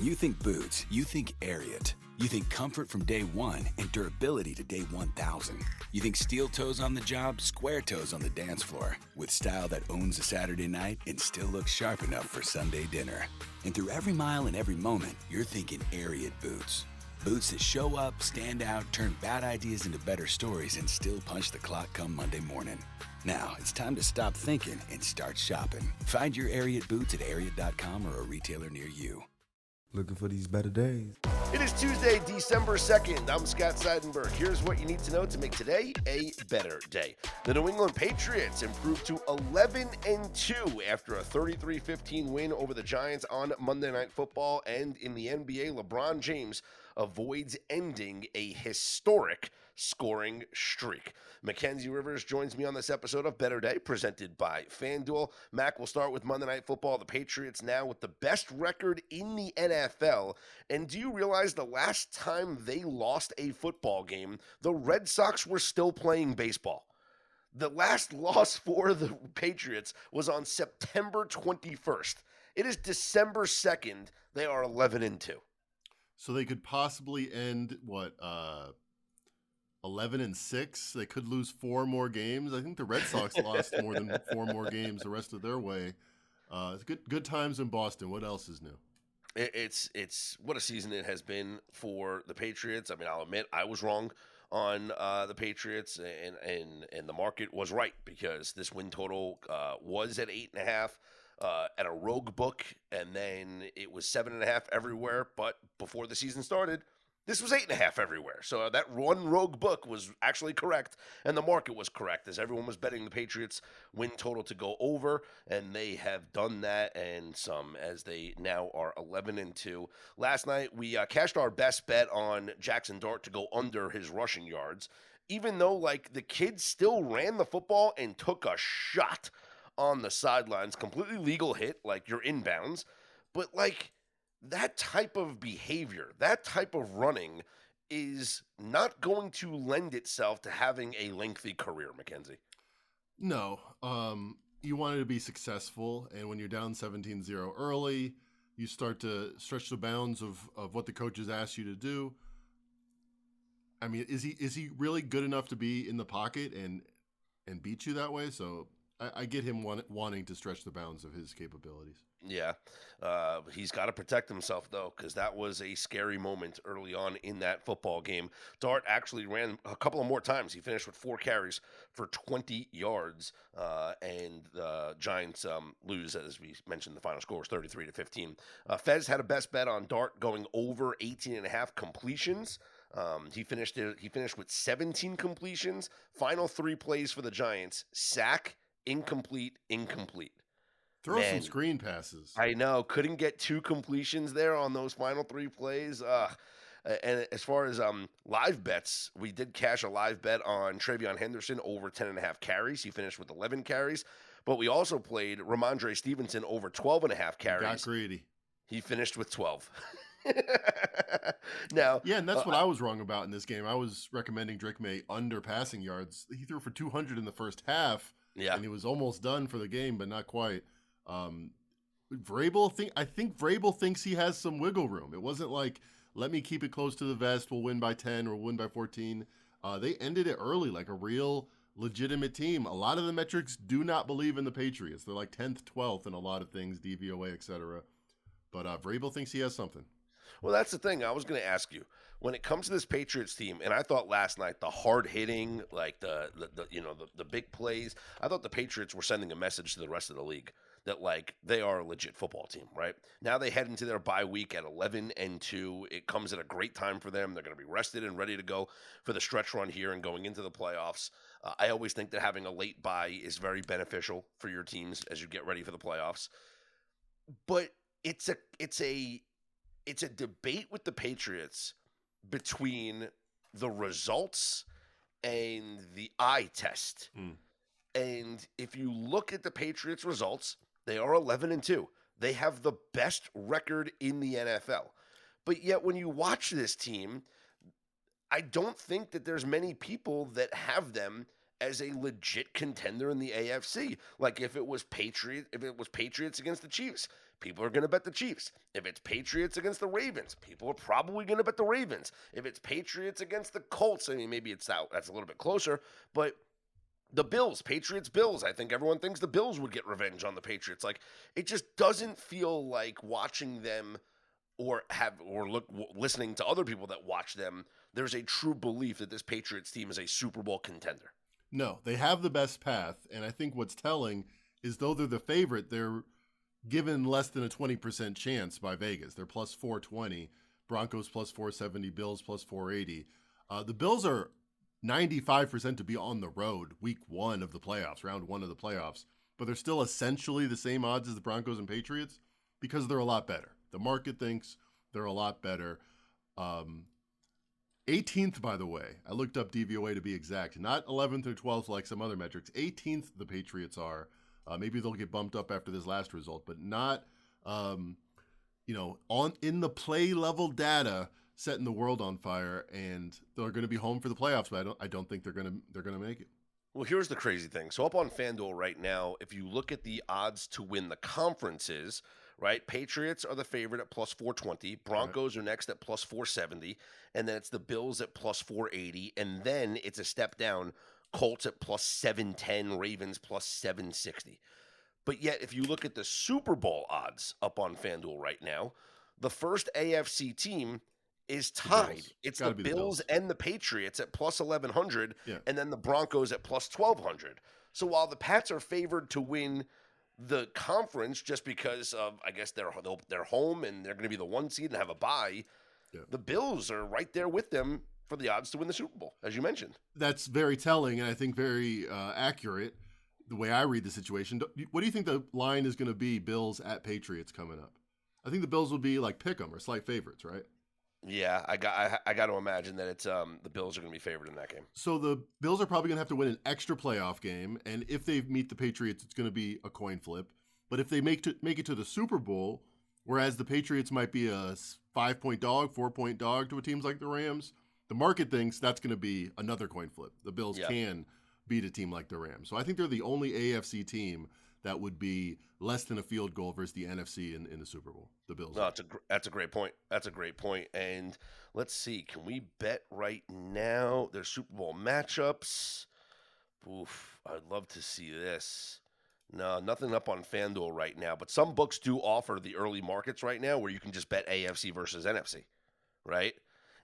you think boots, you think Ariat. You think comfort from day one and durability to day 1,000. You think steel toes on the job, square toes on the dance floor. With style that owns a Saturday night and still looks sharp enough for Sunday dinner. And through every mile and every moment, you're thinking Ariat boots. Boots that show up, stand out, turn bad ideas into better stories, and still punch the clock come Monday morning. Now, it's time to stop thinking and start shopping. Find your Ariat boots at Ariat.com or a retailer near you. Looking for these better days. It is Tuesday, December 2nd. I'm Scott Seidenberg. Here's what you need to know to make today a better day. The New England Patriots improved to 11-2 after a 33-15 win over the Giants on Monday Night Football. And in the NBA, LeBron James avoids ending a historic scoring streak. Mackenzie Rivers joins me on this episode of Better Day, presented by FanDuel. Mac, we'll start with Monday Night Football. The Patriots now with the best record in the NFL. And do you realize the last time they lost a football game, the Red Sox were still playing baseball? The last loss for the Patriots was on September 21st. It is December 2nd. They are 11-2. So they could possibly end, 11-6? They could lose 4 more games. I think the Red Sox lost more than 4 more games the rest of their way. It's good times in Boston. What else is new? It's what a season it has been for the Patriots. I mean, I'll admit I was wrong on the Patriots, and the market was right because this win total was at 8.5. At a rogue book, and then it was 7.5 everywhere. But before the season started, this was 8.5 everywhere. So that one rogue book was actually correct, and the market was correct as everyone was betting the Patriots win total to go over, and they have done that and some as they now are 11-2. Last night we cashed our best bet on Jackson Dart to go under his rushing yards, even though the kid still ran the football and took a shot on the sidelines, completely legal hit, you're inbounds, but that type of behavior, that type of running is not going to lend itself to having a lengthy career, Mackenzie. No, you wanted to be successful, and when you're down 17-0 early, you start to stretch the bounds of what the coaches ask you to do. I mean, is he really good enough to be in the pocket and beat you that way? So I get him wanting to stretch the bounds of his capabilities. Yeah. He's got to protect himself, though, because that was a scary moment early on in that football game. Dart actually ran a couple of more times. He finished with 4 carries for 20 yards, and the Giants lose, as we mentioned, the final score was 33-15. Fez had a best bet on Dart going over 18.5 completions. He finished with 17 completions. Final 3 plays for the Giants: sack, incomplete. Throw some screen passes. I know. Couldn't get 2 completions there on those final 3 plays. And as far as live bets, we did cash a live bet on Travion Henderson over 10.5 carries. He finished with 11 carries. But we also played Ramondre Stevenson over 12.5 carries. Got greedy. He finished with 12. Now, yeah, and that's what I was wrong about in this game. I was recommending Drake May under passing yards. He threw for 200 in the first half, and he was almost done for the game, but not quite. I think Vrabel thinks he has some wiggle room. It wasn't like, let me keep it close to the vest, we'll win by 10 or win by 14. They ended it early like a real legitimate team. A lot of the metrics do not believe in the Patriots. They're like 10th, 12th in a lot of things, DVOA, etc. But Vrabel thinks he has something. Well, that's the thing. I was going to ask you, when it comes to this Patriots team, and I thought last night the hard hitting, the big plays, I thought the Patriots were sending a message to the rest of the league that they are a legit football team, right? Now they head into their bye week at 11-2. It comes at a great time for them. They're going to be rested and ready to go for the stretch run here and going into the playoffs. I always think that having a late bye is very beneficial for your teams as you get ready for the playoffs. But it's a debate with the Patriots between the results and the eye test. And if you look at the Patriots' results, they are 11-2. They have the best record in the NFL. But yet when you watch this team, I don't think that there's many people that have them as a legit contender in the AFC. Like if it was Patriots against the Chiefs, people are going to bet the Chiefs. If it's Patriots against the Ravens, people are probably going to bet the Ravens. If it's Patriots against the Colts, I mean, maybe that's a little bit closer, but the Bills, Patriots, Bills. I think everyone thinks the Bills would get revenge on the Patriots. Like, it just doesn't feel like watching them listening to other people that watch them, there's a true belief that this Patriots team is a Super Bowl contender. No, they have the best path, and I think what's telling is though they're the favorite, they're given less than a 20% chance by Vegas. They're plus 420, Broncos plus 470, Bills plus 480. The Bills are 95% to be on the road week one of the playoffs, round one of the playoffs, but they're still essentially the same odds as the Broncos and Patriots because they're a lot better. The market thinks they're a lot better. 18th, by the way, I looked up DVOA to be exact, not 11th or 12th like some other metrics. 18th the Patriots are. Maybe they'll get bumped up after this last result, but not, in the play level data, setting the world on fire, and they're going to be home for the playoffs. But I don't think they're going to make it. Well, here's the crazy thing. So up on FanDuel right now, if you look at the odds to win the conferences, right? Patriots are the favorite at plus 420. Broncos are next at plus 470, and then it's the Bills at plus 480, and then it's a step down. Colts at plus 710, Ravens plus 760. But yet, if you look at the Super Bowl odds up on FanDuel right now, the first AFC team is tied. It's the Bills and the Patriots at plus 1,100, and then the Broncos at plus 1,200. So while the Pats are favored to win the conference just because of, I guess, they're home and they're going to be the one seed and have a bye, the Bills are right there with them for the odds to win the Super Bowl, as you mentioned. That's very telling, and I think very accurate, the way I read the situation. What do you think the line is going to be, Bills at Patriots coming up? I think the Bills will be like pick 'em or slight favorites, right? Yeah, I got to imagine that it's the Bills are going to be favored in that game. So the Bills are probably going to have to win an extra playoff game, and if they meet the Patriots, it's going to be a coin flip. But if they make it to the Super Bowl, whereas the Patriots might be a 5-point dog, 4-point dog to teams like the Rams, the market thinks that's going to be another coin flip. The Bills can beat a team like the Rams. So I think they're the only AFC team that would be less than a field goal versus the NFC in the Super Bowl. The Bills. No, that's a great point. That's a great point. And let's see, can we bet right now their Super Bowl matchups? Oof, I'd love to see this. No, nothing up on FanDuel right now, but some books do offer the early markets right now where you can just bet AFC versus NFC, right?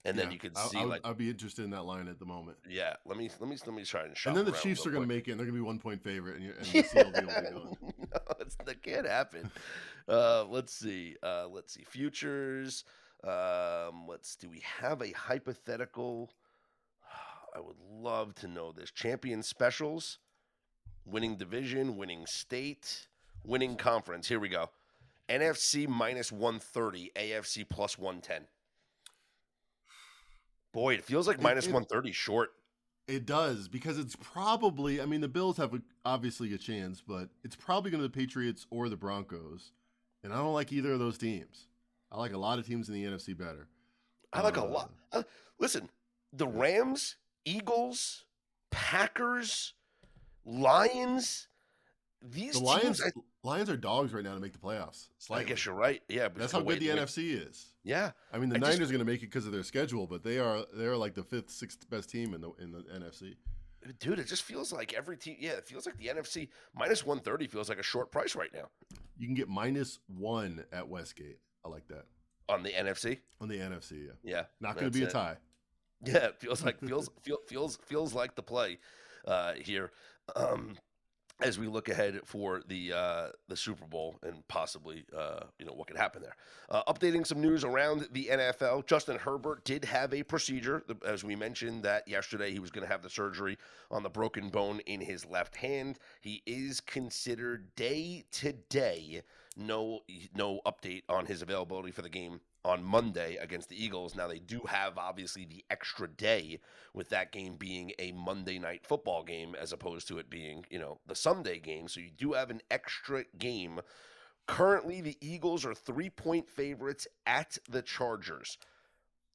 And then you could see I'd be interested in that line at the moment. Yeah, let me try and shop. And then the Chiefs are going to make it, and they're going to be 1-point favorite, and the seal will be going. No, that can't happen. Let's see. Futures. Do we have a hypothetical? I would love to know this. Champion specials, winning division, winning state, winning conference. Here we go. NFC minus 130, AFC plus 110. Boy, it feels like minus 130 short. It does, because it's probably, the Bills have obviously a chance, but it's probably going to be the Patriots or the Broncos. And I don't like either of those teams. I like a lot of teams in the NFC better. I like a lot. Listen, the Rams, Eagles, Packers, Lions, these Lions are dogs right now to make the playoffs. Slightly. I guess you're right. Yeah, that's how good the NFC is. Yeah, the Niners are going to make it because of their schedule, but they're like the 5th, 6th best team in the NFC. Dude, it just feels like every team. Yeah, it feels like the NFC minus 130 feels like a short price right now. You can get -1 at Westgate. I like that on the NFC. On the NFC, yeah. Not going to be a tie. Yeah, it feels like feels like the play here. As we look ahead for the Super Bowl and possibly what could happen there. Updating some news around the NFL, Justin Herbert did have a procedure, as we mentioned that yesterday he was going to have the surgery on the broken bone in his left hand. He is considered day to day. No update on his availability for the game on Monday against the Eagles. Now, they do have, obviously, the extra day with that game being a Monday night football game as opposed to it being, the Sunday game. So you do have an extra game. Currently, the Eagles are 3-point favorites at the Chargers.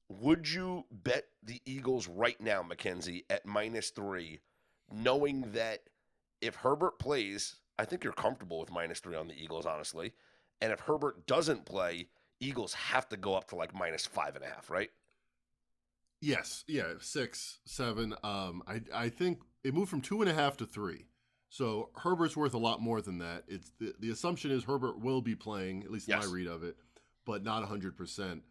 Would you bet the Eagles right now, Mackenzie, at -3, knowing that if Herbert plays, I think you're comfortable with -3 on the Eagles, honestly. And if Herbert doesn't play, Eagles have to go up to like -5.5, right? Yes, yeah, 6, 7. I think it moved from 2.5 to 3. So Herbert's worth a lot more than that. It's the assumption is Herbert will be playing, at least in my read of it, but not 100%.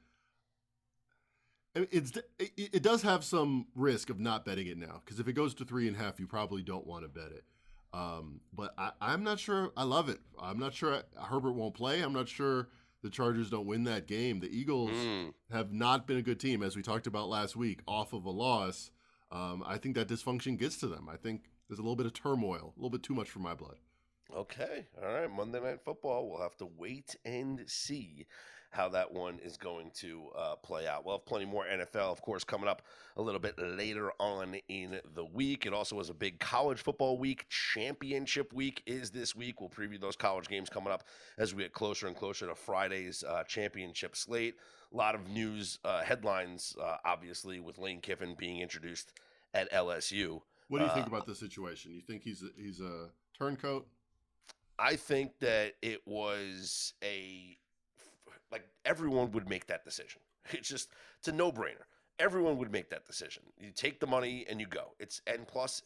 It does have some risk of not betting it now, because if it goes to 3.5, you probably don't want to bet it. But I'm not sure. I love it. I'm not sure Herbert won't play. I'm not sure the Chargers don't win that game. The Eagles have not been a good team, as we talked about last week, off of a loss. I think that dysfunction gets to them. I think there's a little bit of turmoil, a little bit too much for my blood. Okay. All right. Monday Night Football. We'll have to wait and see how that one is going to play out. We'll have plenty more NFL, of course, coming up a little bit later on in the week. It also was a big college football week. Championship week is this week. We'll preview those college games coming up as we get closer and closer to Friday's championship slate. A lot of news headlines, obviously, with Lane Kiffin being introduced at LSU. What do you think about this situation? You think he's a turncoat? I think that it was everyone would make that decision. It's a no-brainer. Everyone would make that decision. You take the money and you go. Plus,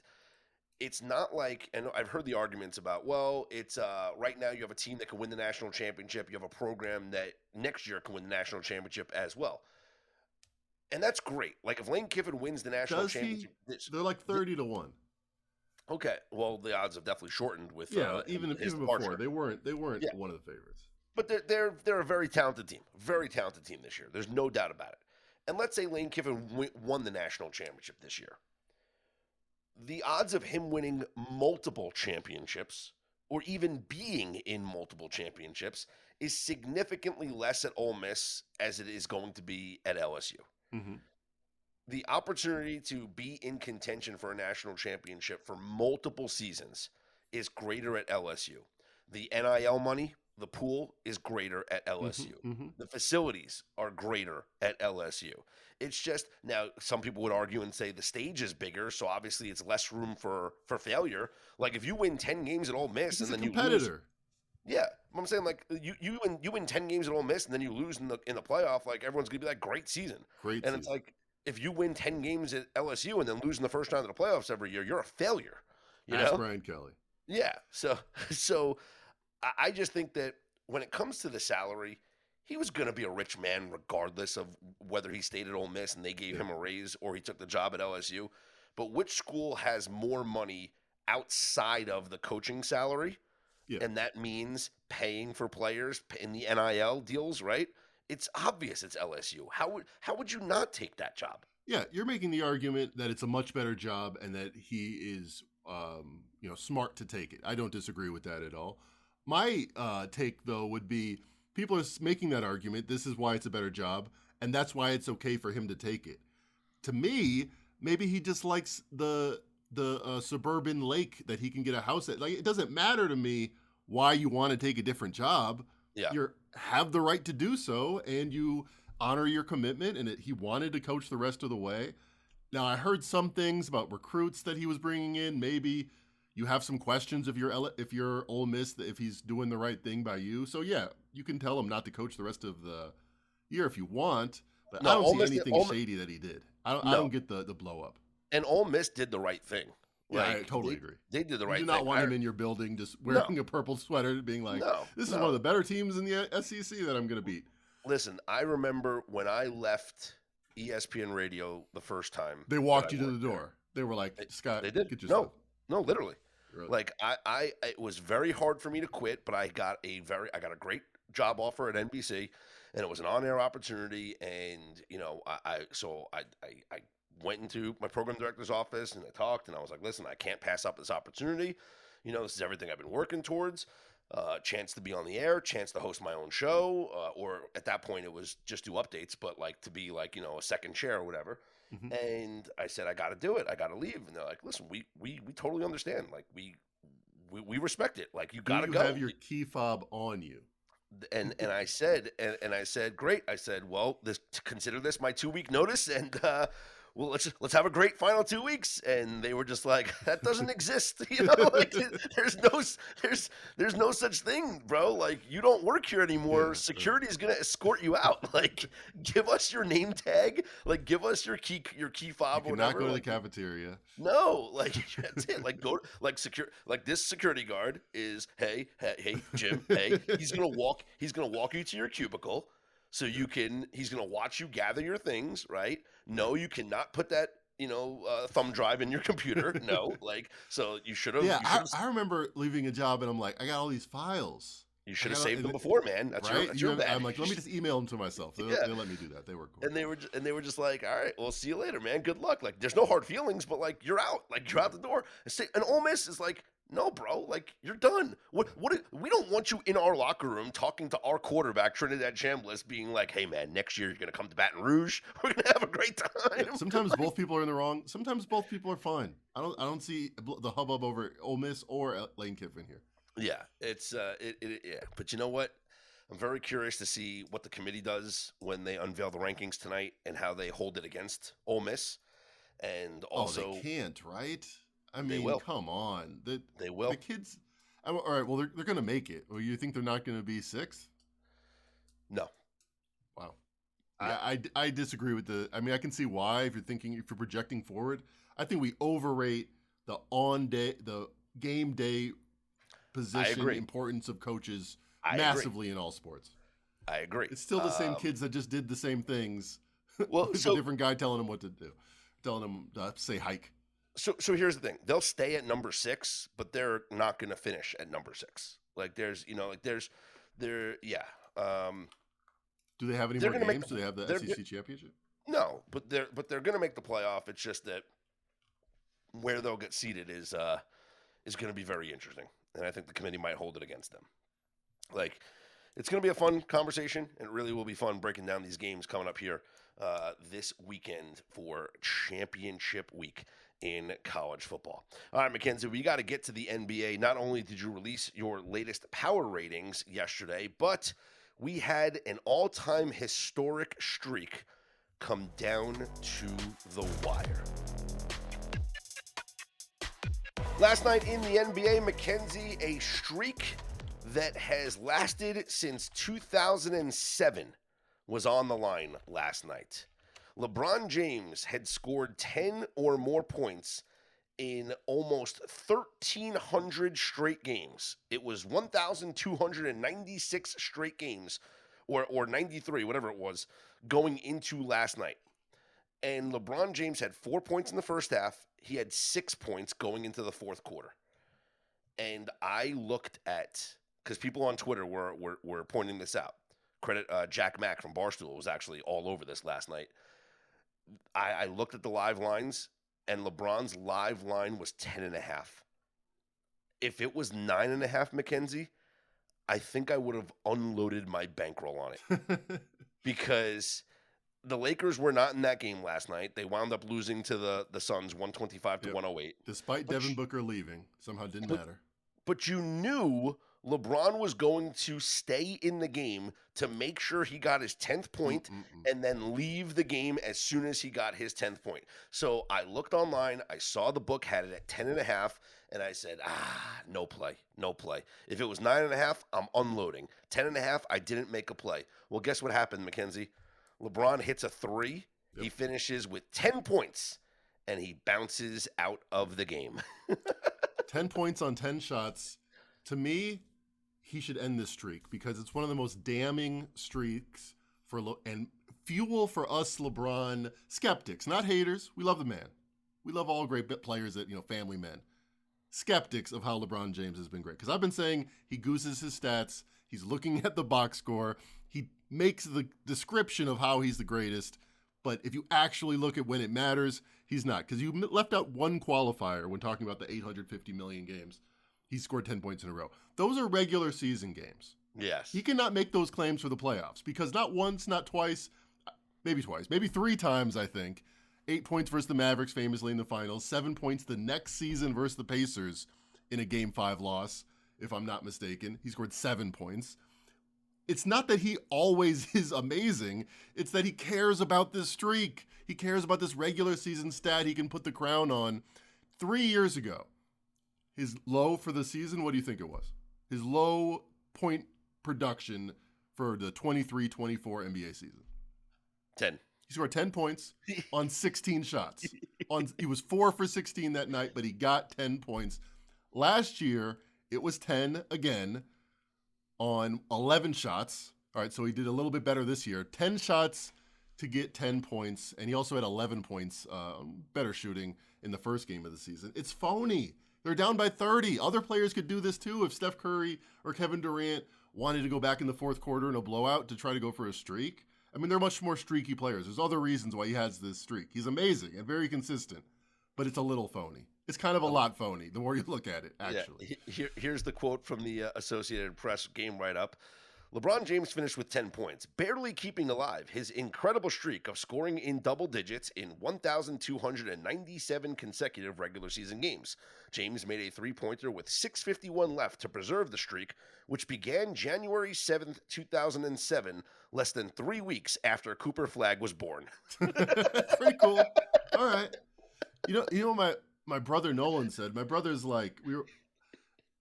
it's not like, and I've heard the arguments about, well, it's right now you have a team that can win the national championship. You have a program that next year can win the national championship as well. And that's great. Like if Lane Kiffin wins the national championship, they're like 30-1. Okay, well the odds have definitely shortened with even before they weren't one of the favorites. But they're a very talented team this year. There's no doubt about it. And let's say Lane Kiffin won the national championship this year. The odds of him winning multiple championships or even being in multiple championships is significantly less at Ole Miss as it is going to be at LSU. Mm-hmm. The opportunity to be in contention for a national championship for multiple seasons is greater at LSU. The NIL money, the pool, is greater at LSU. Mm-hmm. The facilities are greater at LSU. It's just, now some people would argue and say the stage is bigger, so obviously it's less room for failure. Like if you win 10 games at Ole Miss and then you lose. Yeah, I'm saying like you win 10 games at Ole Miss and then you lose in the playoff, like everyone's gonna be like great season. It's like if you win 10 games at LSU and then lose in the first round of the playoffs every year, you're a failure. You know? Brian Kelly. Yeah. So I just think that when it comes to the salary, he was going to be a rich man regardless of whether he stayed at Ole Miss and they gave him a raise or he took the job at LSU. But which school has more money outside of the coaching salary? Yeah. And that means paying for players in the NIL deals, right? It's obvious it's LSU. How would you not take that job? Yeah, you're making the argument that it's a much better job and that he is smart to take it. I don't disagree with that at all. My take, though, would be people are making that argument. This is why it's a better job, and that's why it's okay for him to take it. To me, maybe he just likes the suburban lake that he can get a house at. Like, it doesn't matter to me why you want to take a different job. Yeah. You have the right to do so, and you honor your commitment, and he wanted to coach the rest of the way. Now, I heard some things about recruits that he was bringing in. Maybe you have some questions if you're Ole Miss, if he's doing the right thing by you. So, yeah, you can tell him not to coach the rest of the year if you want, but I don't see anything shady that he did. I don't get the blow up. And Ole Miss did the right thing. Yeah, I totally agree. They did the right thing. You do not want him in your building just wearing a purple sweater being like, this is one of the better teams in the SEC that I'm going to beat. Listen, I remember when I left ESPN Radio the first time. They walked you to the door. They were like, Scott, they did. Get yourself. No, literally. Really? Like it was very hard for me to quit, but I got a great job offer at NBC, and it was an on-air opportunity. And I went into my program director's office and I talked, and I was like, listen, I can't pass up this opportunity. This is everything I've been working towards. Chance to be on the air, chance to host my own show, or at that point it was just do updates, but like to be like, a second chair or whatever. Mm-hmm. And I said, I got to do it. I got to leave. And they're like, listen, we totally understand. Like we respect it. Like you got to go. You have your key fob on you. And I said, great. I said, well, consider this my 2-week notice, and well, let's have a great final 2 weeks, and they were just like, that doesn't exist, like there's no such thing, bro. Like, you don't work here anymore. Security is gonna escort you out. Like, give us your name tag, like give us your key fob or whatever. Not go to the cafeteria. No, like that's it. Like go like this security guard is hey Jim, hey, he's gonna walk you to your cubicle. So he's going to watch you gather your things, right? No, you cannot put that, thumb drive in your computer. No, so you should have. Yeah, I remember leaving a job and I'm like, I got all these files. You should have saved them before, man. That's right? your bad. I'm like, let me just email them to myself. They let me do that. They were cool. And they were just like, all right, well, see you later, man. Good luck. Like, there's no hard feelings, but like, you're out. Like, you're out the door. And Ole Miss is like, no, bro, like, you're done. We don't want you in our locker room talking to our quarterback, Trinidad Chambliss, being like, hey, man, next year you're going to come to Baton Rouge. We're going to have a great time. Sometimes both people are in the wrong. Sometimes both people are fine. I don't see the hubbub over Ole Miss or Lane Kiffin here. Yeah, it's yeah. But you know what? I'm very curious to see what the committee does when they unveil the rankings tonight and how they hold it against Ole Miss. And also, they can't, right? I mean, come on. They will. The kids. All right. Well, they're going to make it. Or you think they're not going to be sixth? No. Wow. Yeah. I disagree with I can see why if you're projecting forward. I think we overrate the game day position importance of coaches massively in all sports. I agree. It's still the same kids that just did the same things. Well, it's a different guy telling them what to do, telling them to say hike. So here's the thing. They'll stay at number 6, but they're not going to finish at number 6. Like do they have any more games? Do they have the SEC championship? No, but they're going to make the playoff. It's just that where they'll get seated is going to be very interesting, and I think the committee might hold it against them. Like, it's going to be a fun conversation, and it really will be fun breaking down these games coming up here this weekend for championship week in college football. All right, Mackenzie, we got to get to the NBA. Not only did you release your latest power ratings yesterday, but we had an all-time historic streak come down to the wire. Last night in the NBA, Mackenzie, a streak that has lasted since 2007 was on the line last night. LeBron James had scored 10 or more points in almost 1,300 straight games. It was 1,296 straight games, or 93, whatever it was, going into last night. And LeBron James had 4 points in the first half. He had 6 points going into the fourth quarter. And I looked at, because people on Twitter were pointing this out. Credit Jack Mack from Barstool was actually all over this last night. I looked at the live lines, and LeBron's live line was 10.5. If it was 9.5, Mackenzie, I think I would have unloaded my bankroll on it. Because the Lakers were not in that game last night. They wound up losing to the Suns 125 to 108. Despite Devin Booker leaving, somehow didn't matter. But you knew LeBron was going to stay in the game to make sure he got his 10th point and then leave the game as soon as he got his 10th point. So I looked online. I saw the book had it at 10.5, and I said, no play. If it was 9.5, I'm unloading. 10.5, I didn't make a play. Well, guess what happened, Mackenzie? LeBron hits a 3. Yep. He finishes with 10 points, and he bounces out of the game. 10 points on 10 shots. To me, he should end this streak because it's one of the most damning streaks and fuel for us LeBron skeptics, not haters. We love the man. We love all great players that, family men. Skeptics of how LeBron James has been great. Because I've been saying he gooses his stats. He's looking at the box score. He makes the description of how he's the greatest. But if you actually look at when it matters, he's not. Because you left out one qualifier when talking about the 850 million games. He scored 10 points in a row. Those are regular season games. Yes. He cannot make those claims for the playoffs because not once, not twice, maybe 3 times, I think. 8 points versus the Mavericks famously in the finals. 7 points the next season versus the Pacers in a Game 5 loss, if I'm not mistaken. He scored 7 points. it's not that he always is amazing. It's that he cares about this streak. He cares about this regular season stat he can put the crown on. 3 years ago, his low for the season, what do you think it was? His low point production for the 23-24 NBA season. 10. He scored 10 points on 16 shots. He was 4 for 16 that night, but he got 10 points. Last year, it was 10 again on 11 shots. All right, so he did a little bit better this year. 10 shots to get 10 points, and he also had 11 points, better shooting in the first game of the season. It's phony. They're down by 30. Other players could do this too if Steph Curry or Kevin Durant wanted to go back in the fourth quarter in a blowout to try to go for a streak. I mean, they're much more streaky players. There's other reasons why he has this streak. He's amazing and very consistent, but it's a little phony. It's kind of a lot phony the more you look at it, actually. Yeah. Here's the quote from the Associated Press game write-up. LeBron James finished with 10 points, barely keeping alive his incredible streak of scoring in double digits in 1,297 consecutive regular season games. James made a three-pointer with 6:51 left to preserve the streak, which began January 7th, 2007, less than 3 weeks after Cooper Flagg was born. Pretty cool. All right. You know what my brother Nolan said? My brother's like,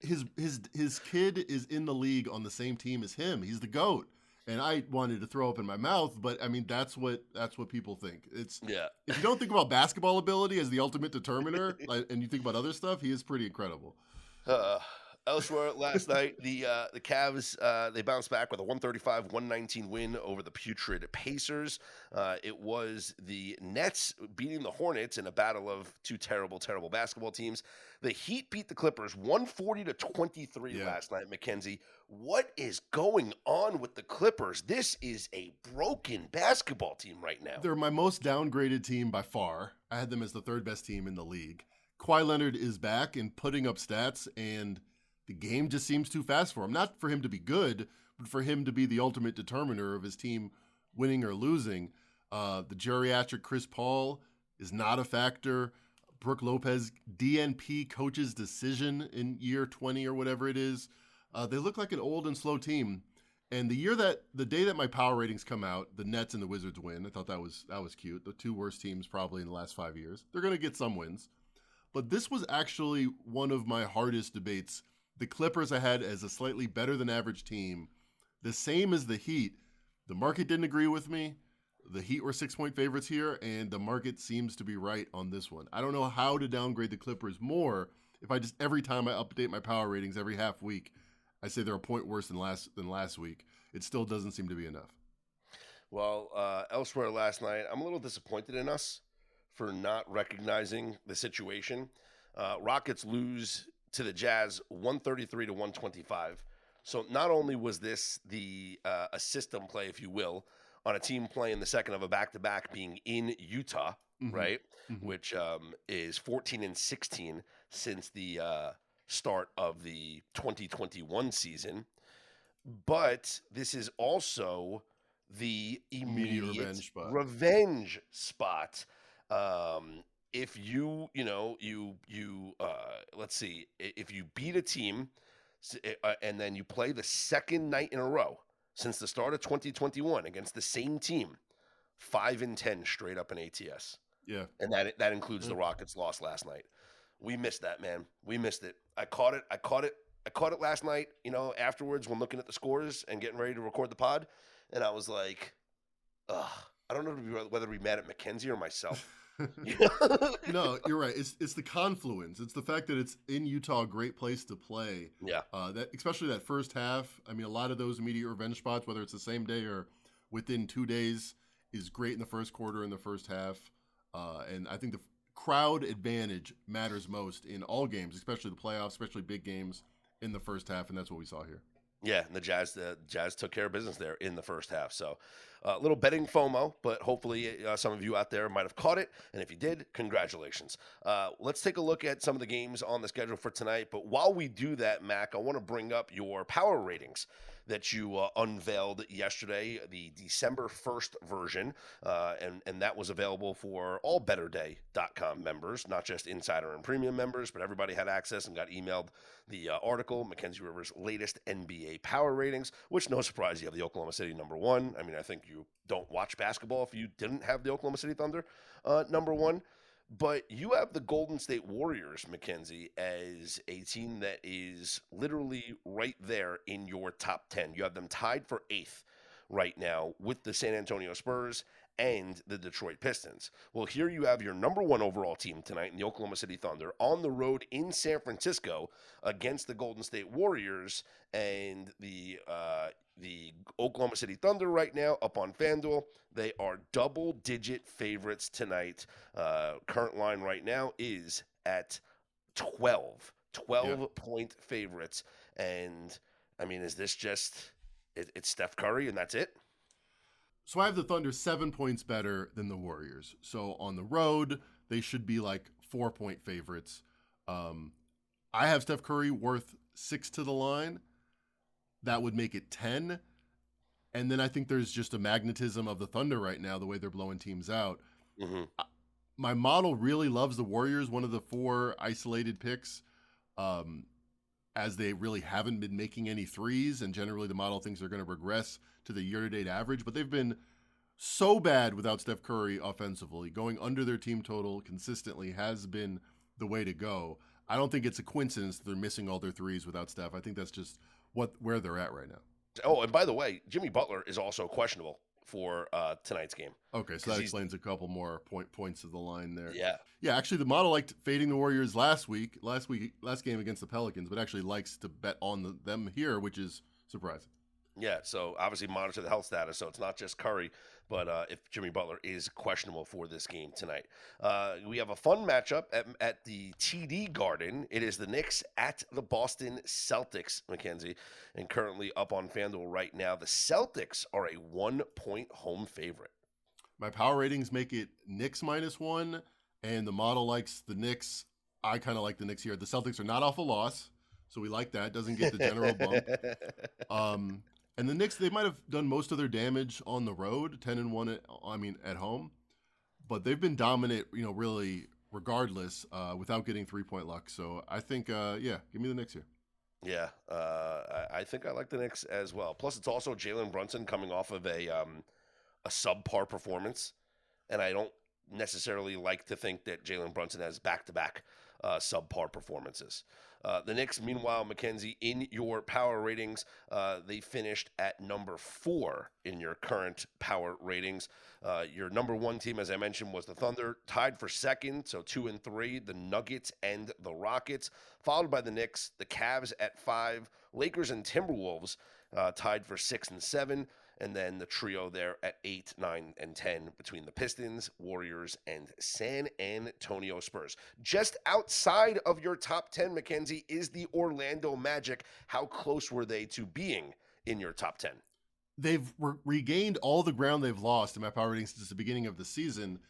his kid is in the league on the same team as him. He's the GOAT. And I wanted to throw up in my mouth, but I mean that's what people think. If you don't think about basketball ability as the ultimate determiner, and you think about other stuff, he is pretty incredible. Elsewhere last night, the Cavs they bounced back with a 135-119 win over the putrid Pacers. It was the Nets beating the Hornets in a battle of two terrible basketball teams. The Heat beat the Clippers 140-23 last night. Mackenzie, what is going on with the Clippers? This is a broken basketball team right now. They're my most downgraded team by far. I had them as the third best team in the league. Kawhi Leonard is back and putting up stats, and the game just seems too fast for him. Not for him to be good, but for him to be the ultimate determiner of his team winning or losing. The geriatric Chris Paul is not a factor. Brooke Lopez, DNP coach's decision in year 20 or whatever it is. They look like an old and slow team. And the day that my power ratings come out, the Nets and the Wizards win. I thought that was cute. The two worst teams probably in the last 5 years. They're going to get some wins. But this was actually one of my hardest debates. The Clippers I had as a slightly better than average team, the same as the Heat. The market didn't agree with me. The Heat were 6-point favorites here, and the market seems to be right on this one. I don't know how to downgrade the Clippers more if I just every time I update my power ratings every half week, I say they're a point worse than last week. It still doesn't seem to be enough. Well, elsewhere last night, I'm a little disappointed in us for not recognizing the situation. Rockets lose to the Jazz 133-125. So not only was this a system play, if you will, on a team playing the second of a back-to-back being in Utah, right, which is 14-16 since the start of the 2021 season, but this is also the immediate revenge spot. If let's see, if you beat a team and then you play the second night in a row since the start of 2021 against the same team, 5-10 straight up in ATS. Yeah. And that includes the Rockets' loss last night. We missed that, man. We missed it. I caught it last night, afterwards when looking at the scores and getting ready to record the pod. And I was like, I don't know whether to be mad at Mackenzie or myself. No, you're right. It's the confluence. It's the fact that it's in Utah, a great place to play. Yeah. That especially that first half. I mean, a lot of those immediate revenge spots, whether it's the same day or within 2 days, is great in the first quarter and the first half. And I think the crowd advantage matters most in all games, especially the playoffs, especially big games in the first half, and that's what we saw here. Yeah, and the Jazz took care of business there in the first half. So Little betting FOMO, but hopefully some of you out there might have caught it. And if you did, congratulations. Let's take a look at some of the games on the schedule for tonight. But while we do that, Mac, I want to bring up your power ratings that you unveiled yesterday, the December 1st version, and that was available for all BetterDay.com members, not just Insider and Premium members, but everybody had access and got emailed the article, Mackenzie Rivers' latest NBA power ratings, which, no surprise, you have the Oklahoma City number one. I mean, I think you don't watch basketball if you didn't have the Oklahoma City Thunder number one. But you have the Golden State Warriors, Mackenzie, as a team that is literally right there in your top 10. You have them tied for 8th right now with the San Antonio Spurs and the Detroit Pistons. Well, here you have your number one overall team tonight in the Oklahoma City Thunder on the road in San Francisco against the Golden State Warriors, and the Oklahoma City Thunder right now up on FanDuel. They are double-digit favorites tonight. Current line right now is at 12 point favorites. And, I mean, is this just it's Steph Curry and that's it? So I have the Thunder 7 points better than the Warriors. So on the road, they should be like 4-point favorites. I have Steph Curry worth 6 to the line. That would make it 10. And then I think there's just a magnetism of the Thunder right now, the way they're blowing teams out. Mm-hmm. My model really loves the Warriors, one of the 4 isolated picks, as they really haven't been making any threes. And generally the model thinks they're going to regress to the year-to-date average. But they've been so bad without Steph Curry offensively. Going under their team total consistently has been the way to go. I don't think it's a coincidence that they're missing all their threes without Steph. I think that's just where they're at right now. Oh, and by the way, Jimmy Butler is also questionable for tonight's game. Okay, so that explains a couple more points of the line there. Yeah. Actually, the model liked fading the Warriors last game against the Pelicans, but actually likes to bet on them here, which is surprising. Yeah, so obviously monitor the health status. So it's not just Curry, but if Jimmy Butler is questionable for this game tonight. We have a fun matchup at the TD Garden. It is the Knicks at the Boston Celtics, Mackenzie, and currently up on FanDuel right now. The Celtics are a 1-point home favorite. My power ratings make it Knicks -1, and the model likes the Knicks. I kind of like the Knicks here. The Celtics are not off a loss, so we like that. Doesn't get the general bump. And the Knicks, they might have done most of their damage on the road, 10-1 at home. But they've been dominant, really regardless, without getting 3-point luck. So I think, give me the Knicks here. Yeah, I think I like the Knicks as well. Plus, it's also Jalen Brunson coming off of a subpar performance. And I don't necessarily like to think that Jalen Brunson has back-to-back subpar performances. The Knicks, meanwhile, Mackenzie, in your power ratings, they finished at number 4 in your current power ratings. Your number 1 team, as I mentioned, was the Thunder, tied for second, so 2 and 3, the Nuggets and the Rockets, followed by the Knicks, the Cavs at 5, Lakers and Timberwolves tied for 6 and 7. And then the trio there at 8, 9, and 10 between the Pistons, Warriors, and San Antonio Spurs. Just outside of your top 10, Mackenzie, is the Orlando Magic. How close were they to being in your top 10? They've regained all the ground they've lost in my power ratings since the beginning of the season.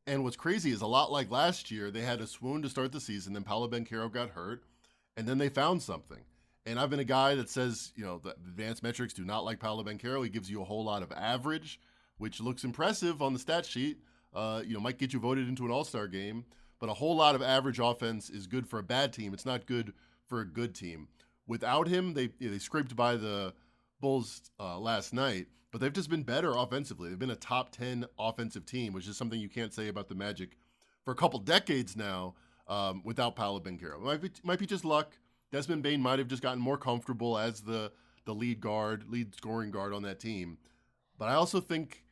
And what's crazy is a lot like last year, they had a swoon to start the season, then Paolo Banchero got hurt, and then they found something. And I've been a guy that says, the advanced metrics do not like Paolo Banchero. He gives you a whole lot of average, which looks impressive on the stat sheet. Might get you voted into an all-star game. But a whole lot of average offense is good for a bad team. It's not good for a good team. Without him, they scraped by the Bulls last night. But they've just been better offensively. They've been a top 10 offensive team, which is something you can't say about the Magic for a couple decades now without Paolo Banchero. It might be just luck. Desmond Bane might have just gotten more comfortable as the lead scoring guard on that team. But I also think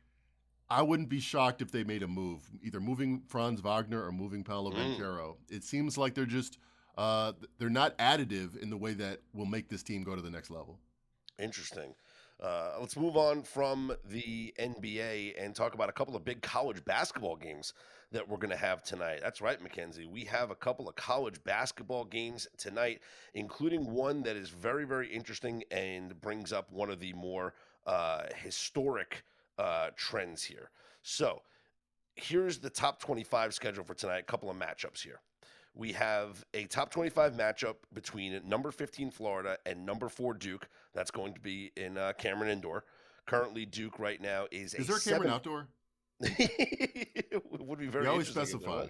I wouldn't be shocked if they made a move, either moving Franz Wagner or moving Paolo Banchero. It seems like they're just they're not additive in the way that will make this team go to the next level. Interesting. Let's move on from the NBA and talk about a couple of big college basketball games that we're going to have tonight. That's right, Mackenzie. We have a couple of college basketball games tonight, including one that is very, very interesting and brings up one of the more historic trends here. So here's the top 25 schedule for tonight. A couple of matchups here. We have a top 25 matchup between number 15 Florida and number 4 Duke. That's going to be in Cameron Indoor. Currently, Duke right now is there Cameron Outdoor? It would be very. You always interesting specify.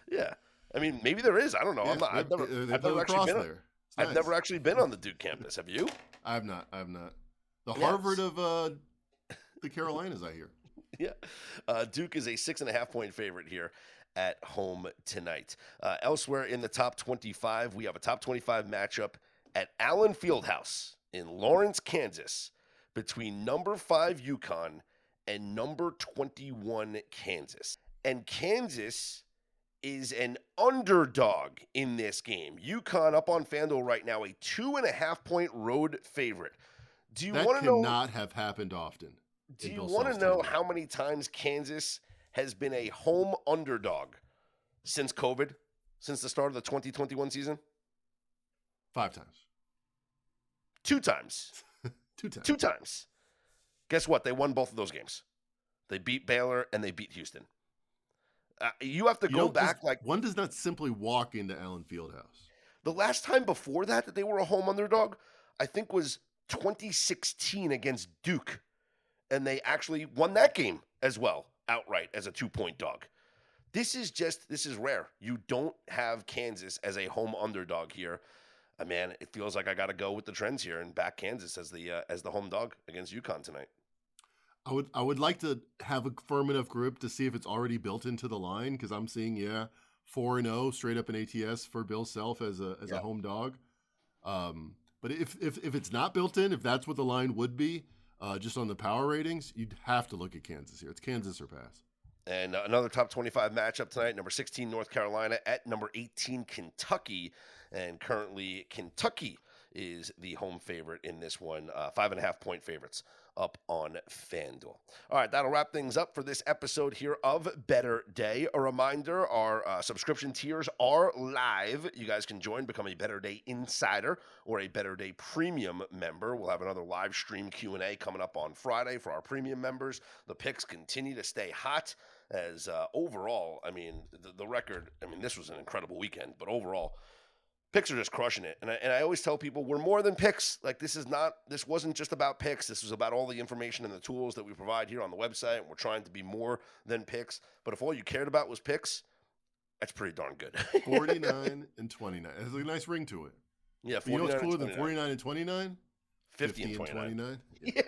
Yeah, I mean, maybe there is. I don't know. Yeah, I'm not. I've never actually been. I've never actually been on the Duke campus. Have you? I have not. The Harvard of the Carolinas, I hear. Yeah, Duke is a 6.5-point favorite here at home tonight. Elsewhere in the top 25, we have a top 25 matchup at Allen Fieldhouse in Lawrence, Kansas, between number 5 UConn and number 21 Kansas. And Kansas is an underdog in this game. UConn up on FanDuel right now, a 2.5-point road favorite. Do you want to know? That cannot have happened often. Do you want to know how many times Kansas has been a home underdog since COVID, since the start of the 2021 season? 5 times. 2 times. 2 times. 2 times. Guess what? They won both of those games. They beat Baylor and they beat Houston. You have to go back one does not simply walk into Allen Fieldhouse. The last time before that they were a home underdog, I think was 2016 against Duke. And they actually won that game as well, outright, as a 2-point dog. This is rare. You don't have Kansas as a home underdog here. Man, it feels like I got to go with the trends here and back Kansas as the home dog against UConn tonight. I would like to have a firm enough group to see if it's already built into the line, because I'm seeing 4-0 straight up in ATS for Bill Self as a home dog. But if it's not built in, if that's what the line would be, just on the power ratings, you'd have to look at Kansas here. It's Kansas or pass. And another top 25 matchup tonight, number 16 North Carolina at number 18 Kentucky. And currently Kentucky is the home favorite in this one, 5.5-point favorites up on FanDuel. All right, that'll wrap things up for this episode here of Better Day. A reminder, our subscription tiers are live. You guys can join, become a Better Day Insider or a Better Day Premium member. We'll have another live stream Q&A coming up on Friday for our premium members. The picks continue to stay hot as overall, I mean, the record, I mean, this was an incredible weekend, but overall, picks are just crushing it. And I always tell people we're more than picks. Like, this wasn't just about picks. This was about all the information and the tools that we provide here on the website. And we're trying to be more than picks. But if all you cared about was picks, that's pretty darn good. 49 and 29. It has a nice ring to it. Yeah, 49. You know what's cooler than 49 and 29? 50 and 29. Yeah.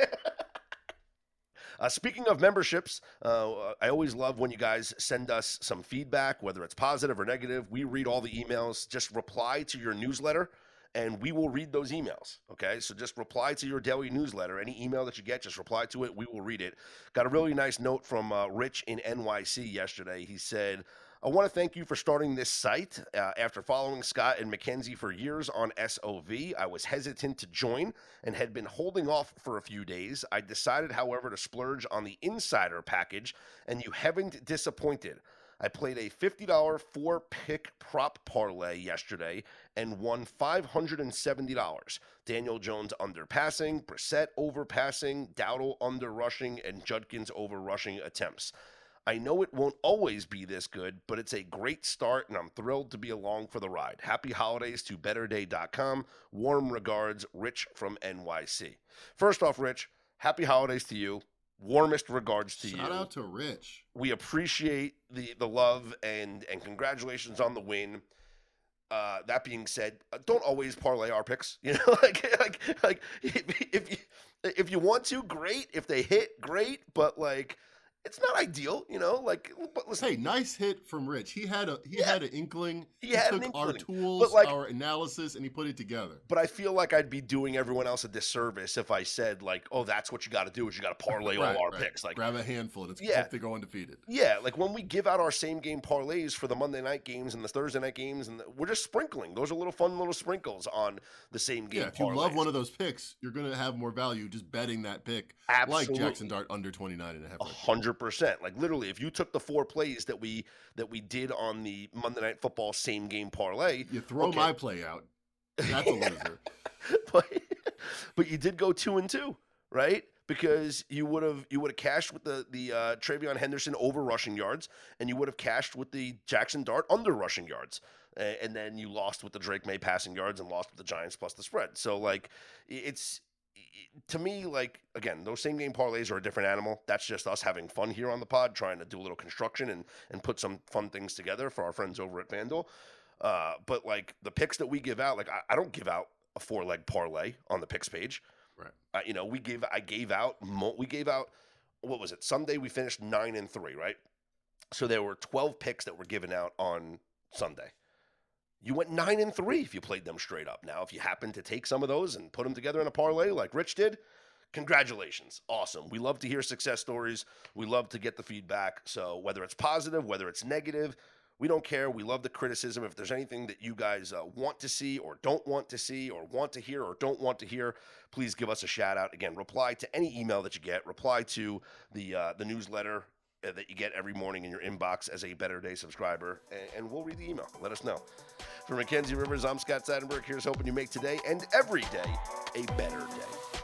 Speaking of memberships, I always love when you guys send us some feedback, whether it's positive or negative. We read all the emails. Just reply to your newsletter, and we will read those emails, okay? So just reply to your daily newsletter. Any email that you get, just reply to it. We will read it. Got a really nice note from Rich in NYC yesterday. He said, I want to thank you for starting this site. After following Scott and Mackenzie for years on SOV, I was hesitant to join and had been holding off for a few days. I decided, however, to splurge on the Insider package, and you haven't disappointed. I played a $50 4-pick prop parlay yesterday and won $570. Daniel Jones under passing, Brissett over passing, Dowdle under rushing, and Judkins over rushing attempts. I know it won't always be this good, but it's a great start, and I'm thrilled to be along for the ride. Happy holidays to BetterDay.com. Warm regards, Rich from NYC. First off, Rich, happy holidays to you. Warmest regards to you. Shout out to Rich. We appreciate the love and congratulations on the win. That being said, don't always parlay our picks. You know, like if you want to, great. If they hit, great. But like, it's not ideal, you know. Like, but listen, hey, nice hit from Rich. He had an inkling. He took our tools, our analysis, and he put it together. But I feel like I'd be doing everyone else a disservice if I said like, "Oh, that's what you got to do is you got to parlay all our picks." Like, grab a handful and hope they go undefeated. Yeah, like when we give out our same game parlays for the Monday night games and the Thursday night games, and we're just sprinkling. Those are little sprinkles on the same game. Yeah, if you love one of those picks, you're going to have more value just betting that pick. Absolutely. Like Jackson Dart under 29.5. 100%. Like literally, if you took the 4 plays that we did on the Monday Night Football same game parlay, you throw my play out. That's a loser. but you did go 2-2, right? because you would have cashed with the Travion Henderson over rushing yards, and you would have cashed with the Jackson Dart under rushing yards, and then you lost with the Drake May passing yards and lost with the Giants plus the spread. So like it's to me, like, again, those same game parlays are a different animal. That's just us having fun here on the pod, trying to do a little construction and put some fun things together for our friends over at FanDuel. But like the picks that we give out, like I don't give out a 4-leg parlay on the picks page. Right. I gave out, what was it? Sunday we finished 9-3, right? So there were 12 picks that were given out on Sunday. You went 9-3 if you played them straight up. Now, if you happen to take some of those and put them together in a parlay like Rich did, congratulations. Awesome. We love to hear success stories. We love to get the feedback. So whether it's positive, whether it's negative, we don't care. We love the criticism. If there's anything that you guys want to see or don't want to see or want to hear or don't want to hear, please give us a shout out. Again, reply to any email that you get. Reply to the newsletter that you get every morning in your inbox as a Better Day subscriber, and we'll read the email. Let us know. For Mackenzie Rivers, I'm Scott Seidenberg. Here's hoping you make today and every day a better day.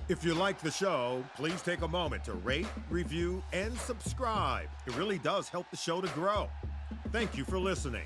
If you like the show, please take a moment to rate, review, and subscribe. It really does help the show to grow. Thank you for listening.